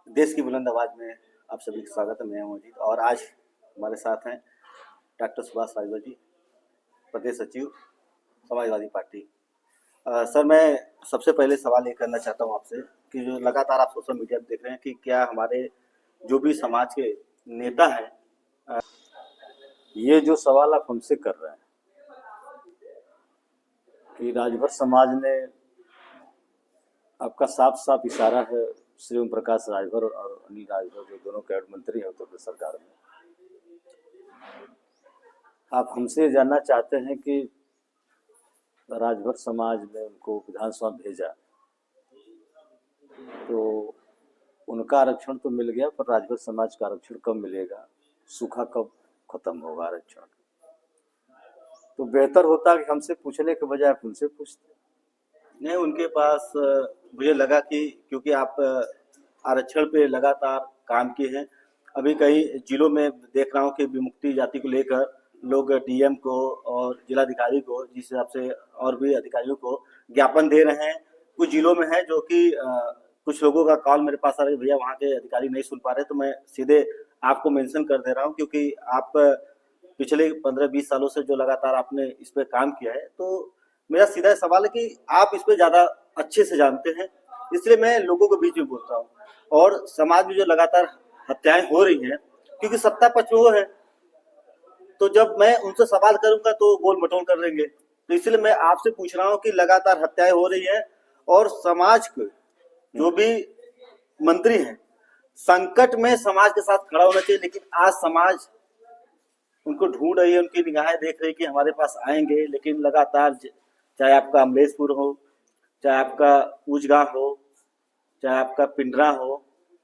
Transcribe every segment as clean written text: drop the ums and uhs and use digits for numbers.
देश की बुलंद आवाज में आप सभी का स्वागत है। मैं हूं अजीत और आज हमारे साथ हैं डॉक्टर सुभाष राजभर जी, प्रदेश सचिव समाजवादी पार्टी। सर, मैं सबसे पहले सवाल ये करना चाहता हूं आपसे कि जो लगातार आप सोशल मीडिया पे देख रहे हैं कि क्या हमारे जो भी समाज के नेता हैं, ये जो सवाल आप हमसे कर रहे हैं कि राजभर समाज ने, आपका साफ साफ इशारा है श्री ओम प्रकाश राजभर और अनिल राजभर जो दोनों कैबिनेट मंत्री हैं उत्तर प्रदेश सरकार में, आप हमसे जानना चाहते हैं कि राजभर समाज ने उनको विधानसभा भेजा तो उनका आरक्षण तो मिल गया, पर राजभर समाज का आरक्षण कब मिलेगा, सूखा कब खत्म होगा आरक्षण। तो बेहतर होता कि हमसे पूछने के बजाय आप उनसे पूछते। नहीं, उनके पास मुझे लगा कि क्योंकि आप आरक्षण पे लगातार काम किए हैं, अभी कई जिलों में देख रहा हूँ कि विमुक्ति जाति को लेकर लोग डीएम को और जिलाधिकारी को, जिस हिसाब से और भी अधिकारियों को ज्ञापन दे रहे हैं। कुछ जिलों में है जो कि कुछ लोगों का कॉल मेरे पास आ रहा है, भैया वहाँ के अधिकारी नहीं सुन पा रहे, तो मैं सीधे आपको मेंशन कर दे रहा हूँ क्योंकि आप पिछले 15-20 सालों से जो लगातार आपने इस पे काम किया है, तो मेरा सीधा सवाल है कि आप इस पे ज़्यादा अच्छे से जानते हैं, इसलिए मैं लोगों के बीच में बोलता हूँ। और समाज में जो लगातार हत्याएं हो रही हैं, क्योंकि सत्ता पक्ष में वो है, तो जब मैं उनसे सवाल करूंगा तो गोल मटोल कर देंगे, तो इसलिए मैं आपसे पूछ रहा हूँ कि लगातार हत्याएं हो रही हैं और समाज को जो भी मंत्री हैं, संकट में समाज के साथ खड़ा होना चाहिए, लेकिन आज समाज उनको ढूंढ रही है, उनकी निगाहें देख रही है कि हमारे पास आएंगे, लेकिन लगातार चाहे आपका अमलेशपुर हो, चाहे आपका ऊजगांव हो, चाहे आपका पिंडरा हो,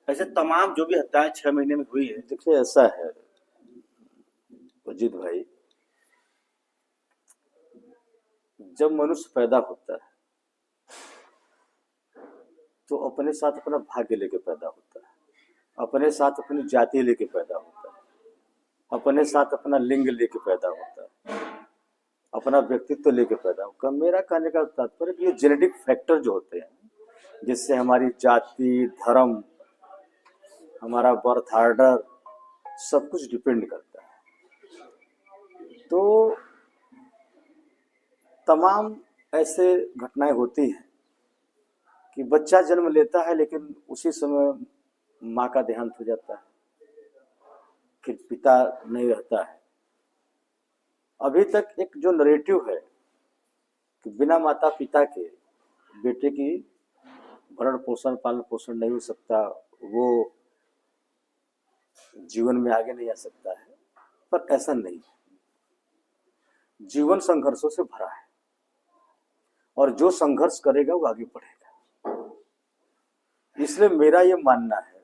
ऐसे तमाम जो भी हत्याएं 6 महीने में हुई है। देखिए, ऐसा है अजीत भाई, जब मनुष्य पैदा होता है तो अपने साथ अपना भाग्य लेके पैदा होता है, अपने साथ अपनी जाति लेके पैदा होता है, अपने साथ अपना लिंग लेके पैदा होता है, अपना व्यक्तित्व लेके पैदा होता है। मेरा कहने का तात्पर्य ये जेनेटिक फैक्टर जो होते हैं, जिससे हमारी जाति, धर्म, हमारा बर्थ ऑर्डर सब कुछ डिपेंड करता है। तो तमाम ऐसे घटनाएं होती हैं कि बच्चा जन्म लेता है लेकिन उसी समय माँ का देहांत हो जाता है, फिर पिता नहीं रहता है। अभी तक एक जो नरेटिव है कि बिना माता पिता के बेटे की भरण पोषण, पालन पोषण नहीं हो सकता, वो जीवन में आगे नहीं आ सकता है, पर ऐसा नहीं है। जीवन संघर्षों से भरा है और जो संघर्ष करेगा वो आगे बढ़ेगा। इसलिए मेरा ये मानना है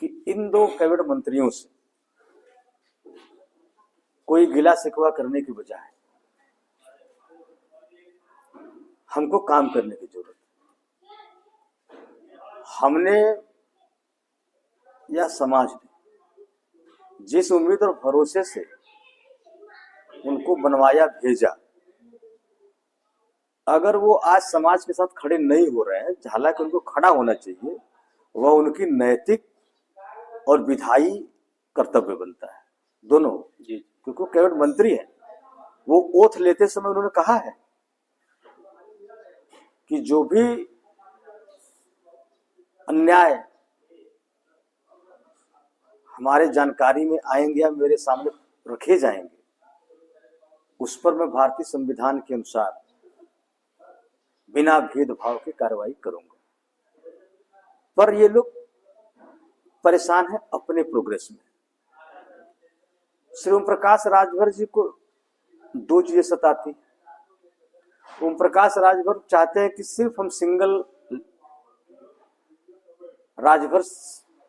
कि इन दो कैबिनेट मंत्रियों से कोई गिला शिकवा करने की बजाय हमको काम करने की जरूरत है। हमने या समाज ने जिस उम्मीद और भरोसे से उनको बनवाया, भेजा, अगर वो आज समाज के साथ खड़े नहीं हो रहे हैं, हालांकि उनको खड़ा होना चाहिए, वह उनकी नैतिक और विधायी कर्तव्य बनता है, दोनों जी, क्योंकि कैबिनेट मंत्री है। वो ओथ लेते समय उन्होंने कहा है कि जो भी अन्याय हमारे जानकारी में आएंगे या मेरे सामने रखे जाएंगे, उस पर मैं भारतीय संविधान के अनुसार बिना भेदभाव के कार्रवाई करूंगा। पर ये लोग परेशान है अपने प्रोग्रेस में। श्री ओम प्रकाश राजभर जी को दो चीजें सताती। ओम प्रकाश राजभर चाहते हैं कि सिर्फ हम सिंगल राजभर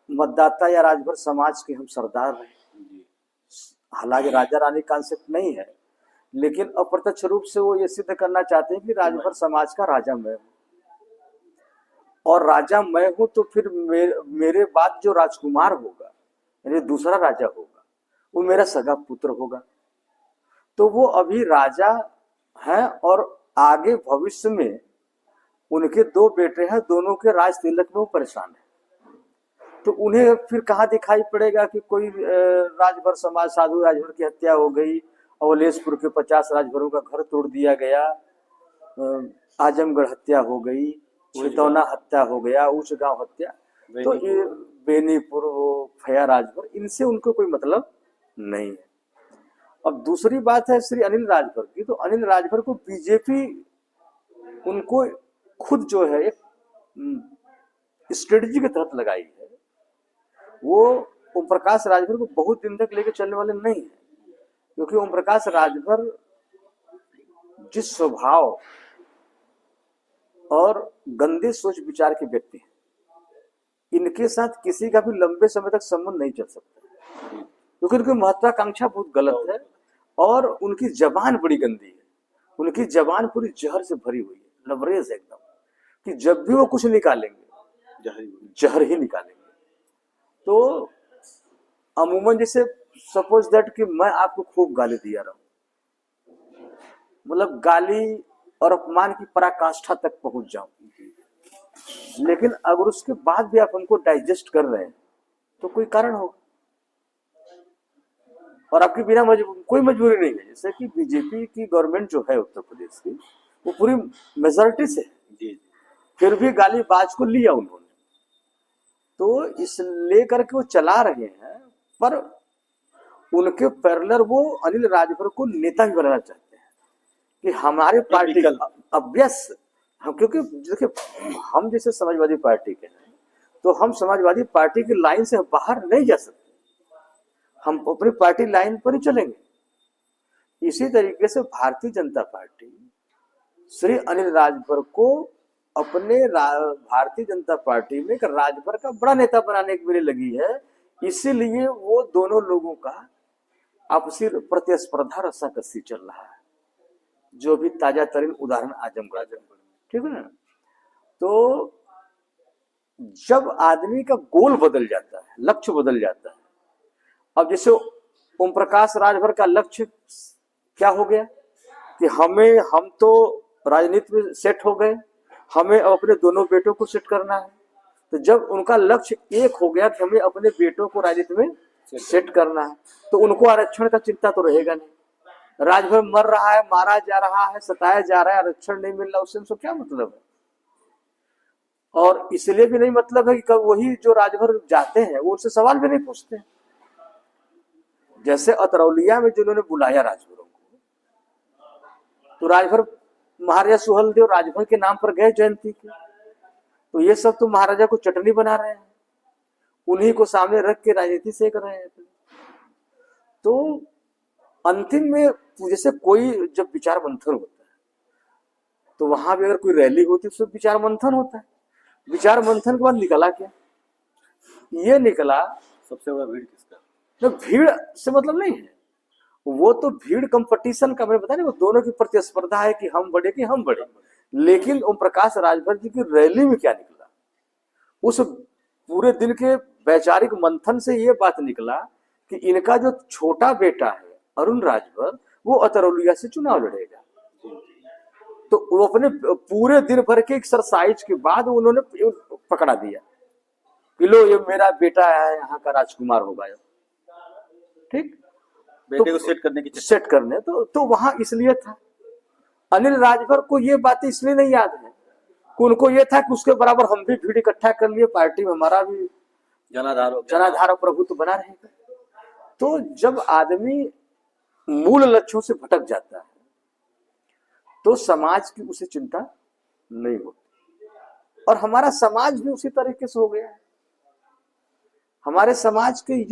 मतदाता या राजभर समाज के हम सरदार रहे। हालांकि राजा रानी कॉन्सेप्ट नहीं है, लेकिन अप्रत्यक्ष रूप से वो ये सिद्ध करना चाहते हैं कि राजभर समाज का राजा मैं हूं, और राजा मैं हूं तो फिर मेरे बाद जो राजकुमार होगा, यानी दूसरा राजा होगा, वो मेरा सगा पुत्र होगा। तो वो अभी राजा हैं और आगे भविष्य में उनके दो बेटे हैं, दोनों के राज तिलक में वो परेशान है। तो उन्हें फिर कहाँ दिखाई पड़ेगा कि कोई राजभर समाज, साधु राजभर की हत्या हो गई, अवलेशपुर के 50 राजभरों का घर तोड़ दिया गया, आजमगढ़ हत्या हो गई, छितौना हत्या हो गया, उच्च गांव हत्या, तो ये बेनीपुर, वो फया राजभर, इनसे उनको कोई मतलब नहीं है। अब दूसरी बात है श्री अनिल राजभर की, तो अनिल राजभर को बीजेपी उनको खुद जो है एक स्ट्रेटजी के तहत लगाई है। वो ओम प्रकाश राजभर को बहुत दिन तक लेके चलने वाले नहीं है, क्योंकि ओम प्रकाश राजभर जिस स्वभाव और गंदे सोच विचार के व्यक्ति हैं, इनके साथ किसी का भी लंबे समय तक संबंध नहीं चल सकता, क्योंकि उनकी महत्वाकांक्षा बहुत गलत है और उनकी जबान बड़ी गंदी है। उनकी जबान पूरी जहर से भरी हुई है, लबरेज एकदम, कि जब भी वो कुछ निकालेंगे जहर ही निकालेंगे। तो अमूमन जैसे सपोज दैट कि मैं आपको खूब गाली दिया रहा हूं, मतलब गाली और अपमान की पराकाष्ठा तक पहुंच जाऊं, लेकिन अगर उसके बाद भी आप हमको डाइजेस्ट कर रहे हैं तो कोई कारण होगा, और आपकी बिना कोई मजबूरी नहीं है। जैसे कि बीजेपी की गवर्नमेंट जो है उत्तर प्रदेश की, वो पूरी मेजोरिटी से है, फिर भी गाली बाज को लिया उन्होंने, तो इस लेकर के वो चला रहे हैं। पर उनके पैरेलल वो अनिल राजभर को नेता भी बनाना चाहते हैं कि हमारे पार्टी अभ्यस हम, क्योंकि देखिए हम जैसे समाजवादी पार्टी के हैं, तो हम समाजवादी पार्टी की लाइन से बाहर नहीं जा सकते, हम अपनी पार्टी लाइन पर ही चलेंगे। इसी तरीके से भारतीय जनता पार्टी श्री अनिल राजभर को अपने भारतीय जनता पार्टी में एक राजभर का बड़ा नेता बनाने के लिए लगी है। इसीलिए वो दोनों लोगों का आपसी प्रतिस्पर्धा रस्साकसी चल रहा है, जो भी ताजा तरीन उदाहरण आजमगढ़, ठीक है ना। तो जब आदमी का गोल बदल जाता है, लक्ष्य बदल जाता है, अब जैसे ओम प्रकाश राजभर का लक्ष्य क्या हो गया कि हम तो राजनीति में सेट हो गए, हमें अपने दोनों बेटों को सेट करना है। तो जब उनका लक्ष्य एक हो गया कि हमें अपने बेटों को राजनीति में सेट करना है, तो उनको आरक्षण का चिंता तो रहेगा नहीं। राजभर मर रहा है, मारा जा रहा है, सताया जा रहा है, आरक्षण नहीं मिल रहा, उससे उनको क्या मतलब है। और इसलिए भी नहीं मतलब है कि कब वही जो राजभर जाते हैं वो उनसे सवाल भी नहीं पूछते। जैसे अतरौलिया में जिन्होंने बुलाया राजभरों को, तो राजभर महाराजा सुहेलदेव राजभर के नाम पर गए जयंती के, तो ये सब तो महाराजा को चटनी बना रहे हैं, उन्हीं को सामने रख के राजनीति सेक रहे हैं। तो अंतिम में जैसे कोई जब विचार मंथन होता है, तो वहां भी अगर कोई रैली होती है तो विचार मंथन होता है। विचार मंथन के बाद निकला क्या, ये निकला सबसे बड़ा भीड़ किसका, तो भीड़ से मतलब नहीं है, वो तो भीड़ कंपटीशन का, मैंने बताया ना, वो दोनों की प्रतिस्पर्धा है कि हम बढ़े कि हम बढ़े। लेकिन ओम प्रकाश राजभर जी की रैली में क्या निकला, उस पूरे दिन के वैचारिक मंथन से ये बात निकला कि इनका जो छोटा बेटा है अरुण राजभर, वो अतरौलिया से चुनाव लड़ेगा। तो वो अपने पूरे दिन भर के एक्सरसाइज के बाद उन्होंने पकड़ा दिया कि लो ये मेरा बेटा है, यहाँ का राजकुमार होगा, ठीक, बेटे को सेट करने तो वहां इसलिए था। अनिल राजभर को ये बातें इसलिए नहीं याद है कि उनको ये था कि उसके बराबर हम भी भीड़ इकट्ठा कर लिए, पार्टी में हमारा भी जनाधार प्रभुत्व बना रहेगा। तो जब आदमी मूल लक्ष्यों से भटक जाता है तो समाज की उसे चिंता नहीं होती, और हमारा समाज भी उसी तरीके से हो गया है। हमारे समाज के जो